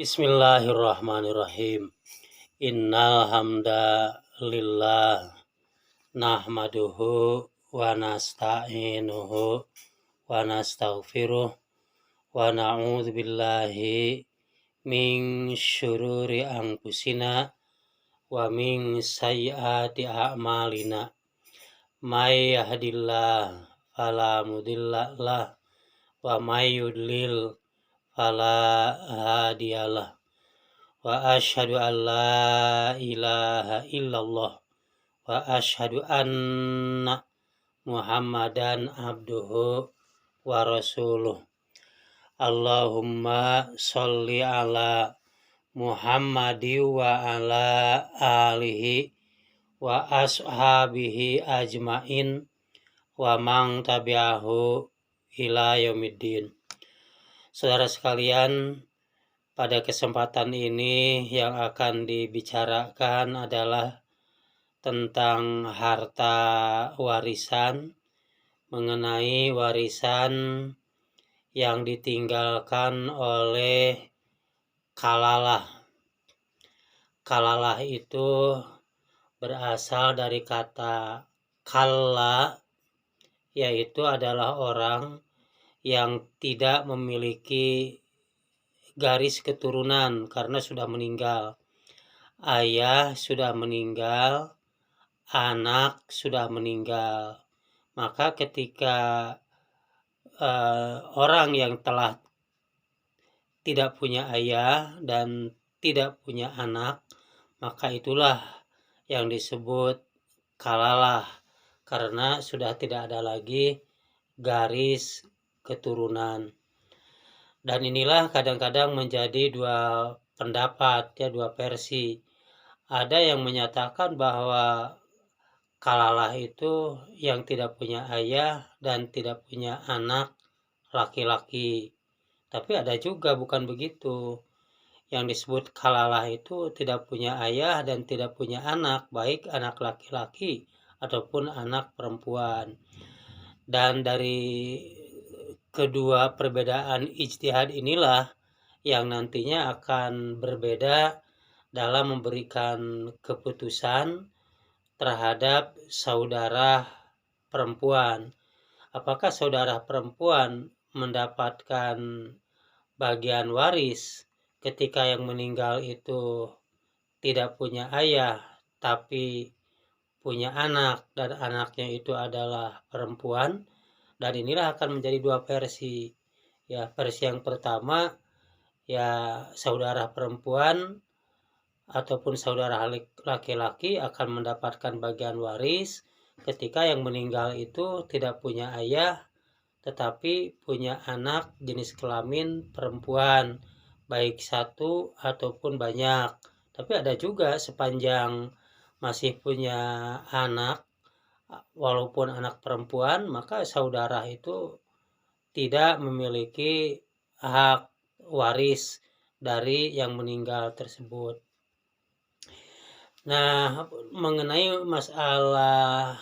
Bismillahirrahmanirrahim. Innal hamdalillah nahmaduhu wa nasta'inuhu wa nastaghfiruh wa na'udzu billahi min syururi anfusina wa min sayyiati a'malina. May yahdihillahu fala mudilla lahu wa may yudlil fala hadiyalah. Wa asyhadu an la ilaha illallah wa asyhadu anna Muhammadan abduhu wa rasuluh. Allahumma sholli ala Muhammadi wa ala alihi wa ashabihi ajmain wa man tabi'ahu ila yaumiddin. Saudara sekalian, pada kesempatan ini yang akan dibicarakan adalah tentang harta warisan, mengenai warisan yang ditinggalkan oleh kalalah. Kalalah itu berasal dari kata kalla, yaitu adalah orang yang tidak memiliki garis keturunan karena sudah meninggal. Ayah sudah meninggal, anak sudah meninggal. Maka ketika orang yang telah tidak punya ayah dan tidak punya anak, maka itulah yang disebut kalalah, karena sudah tidak ada lagi garis keturunan. Dan inilah kadang-kadang menjadi dua pendapat, dua versi. Ada yang menyatakan bahwa kalalah itu yang tidak punya ayah dan tidak punya anak laki-laki. Tapi ada juga bukan begitu. Yang disebut kalalah itu tidak punya ayah dan tidak punya anak, baik anak laki-laki ataupun anak perempuan. Dan dari kedua perbedaan ijtihad inilah yang nantinya akan berbeda dalam memberikan keputusan terhadap saudara perempuan. Apakah saudara perempuan mendapatkan bagian waris ketika yang meninggal itu tidak punya ayah tapi punya anak dan anaknya itu adalah perempuan? Dan inilah akan menjadi dua versi. Ya, versi yang pertama, ya saudara perempuan ataupun saudara laki-laki akan mendapatkan bagian waris ketika yang meninggal itu tidak punya ayah tetapi punya anak jenis kelamin perempuan, baik satu ataupun banyak. Tapi ada juga sepanjang masih punya anak, walaupun anak perempuan, maka saudara itu tidak memiliki hak waris dari yang meninggal tersebut. Nah, mengenai masalah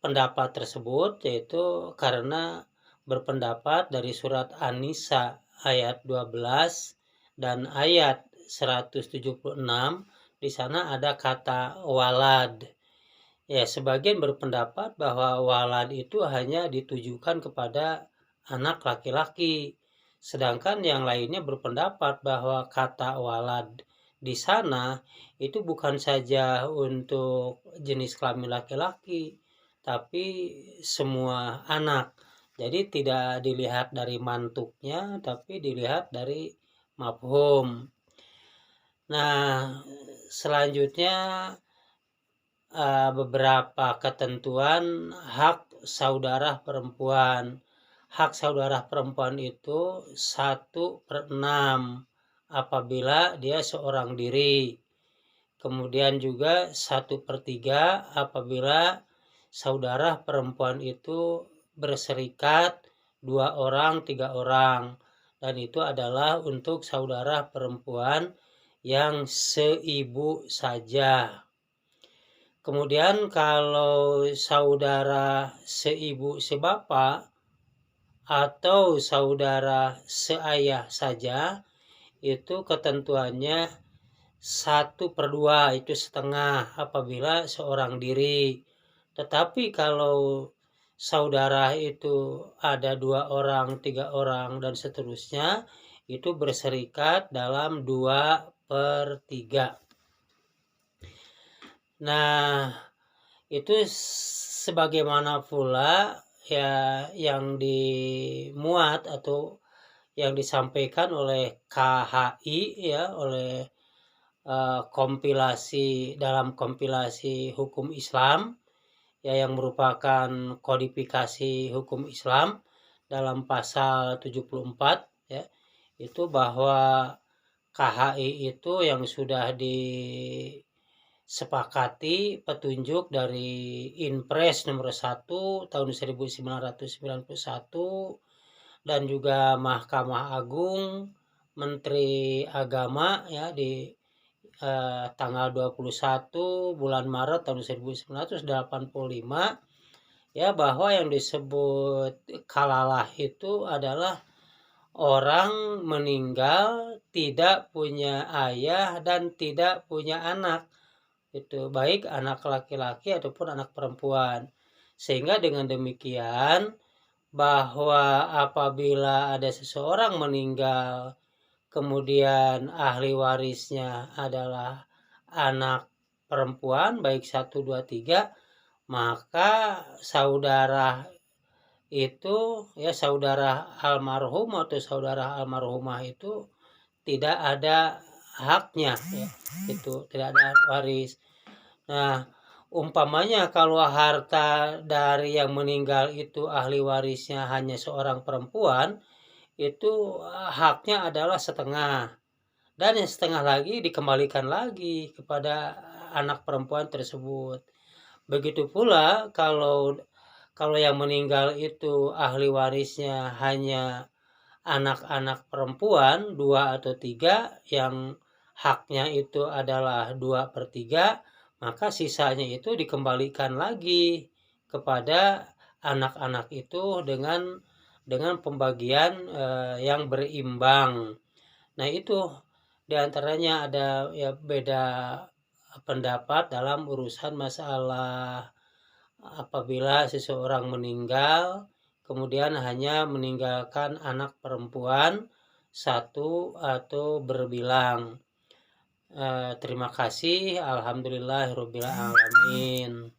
pendapat tersebut, yaitu karena berpendapat dari surat An-Nisa ayat 12 dan ayat 176, di sana ada kata walad. Ya, sebagian berpendapat bahwa walad itu hanya ditujukan kepada anak laki-laki, sedangkan yang lainnya berpendapat bahwa kata walad di sana itu bukan saja untuk jenis kelamin laki-laki, tapi semua anak. Jadi tidak dilihat dari mantuknya, tapi dilihat dari mafhum. Nah, selanjutnya beberapa ketentuan hak saudara perempuan. Hak saudara perempuan itu 1/6 apabila dia seorang diri. Kemudian juga 1/3 apabila saudara perempuan itu berserikat 2 orang, 3 orang. Dan itu adalah untuk saudara perempuan yang seibu saja. Kemudian kalau saudara seibu sebapak atau saudara seayah saja, itu ketentuannya 1/2 itu setengah apabila seorang diri. Tetapi kalau saudara itu ada 2 orang, 3 orang, dan seterusnya, itu berserikat dalam 2/3. Nah, itu sebagaimana pula ya yang dimuat atau yang disampaikan oleh KHI ya, oleh dalam kompilasi hukum Islam ya, yang merupakan kodifikasi hukum Islam dalam pasal 74 ya, itu bahwa KHI itu yang sudah disepakati petunjuk dari Inpres nomor 1 tahun 1991 dan juga Mahkamah Agung, Menteri Agama ya di tanggal 21 bulan Maret tahun 1985 ya, bahwa yang disebut kalalah itu adalah orang meninggal tidak punya ayah dan tidak punya anak, itu baik anak laki-laki ataupun anak perempuan. Sehingga dengan demikian bahwa apabila ada seseorang meninggal kemudian ahli warisnya adalah anak perempuan baik 1, 2, 3, maka saudara itu ya, saudara almarhum atau saudara almarhumah itu tidak ada haknya ya, itu tidak ada waris. Nah, umpamanya kalau harta dari yang meninggal itu ahli warisnya hanya seorang perempuan, itu haknya adalah setengah, dan yang setengah lagi dikembalikan lagi kepada anak perempuan tersebut. Begitu pula kalau yang meninggal itu ahli warisnya hanya anak-anak perempuan 2 atau 3 yang haknya itu adalah 2/3, maka sisanya itu dikembalikan lagi kepada anak-anak itu dengan pembagian yang berimbang. Nah, itu diantaranya ada ya beda pendapat dalam urusan masalah apabila seseorang meninggal kemudian hanya meninggalkan anak perempuan 1 atau berbilang. Terima kasih. Alhamdulillahirobbilalamin.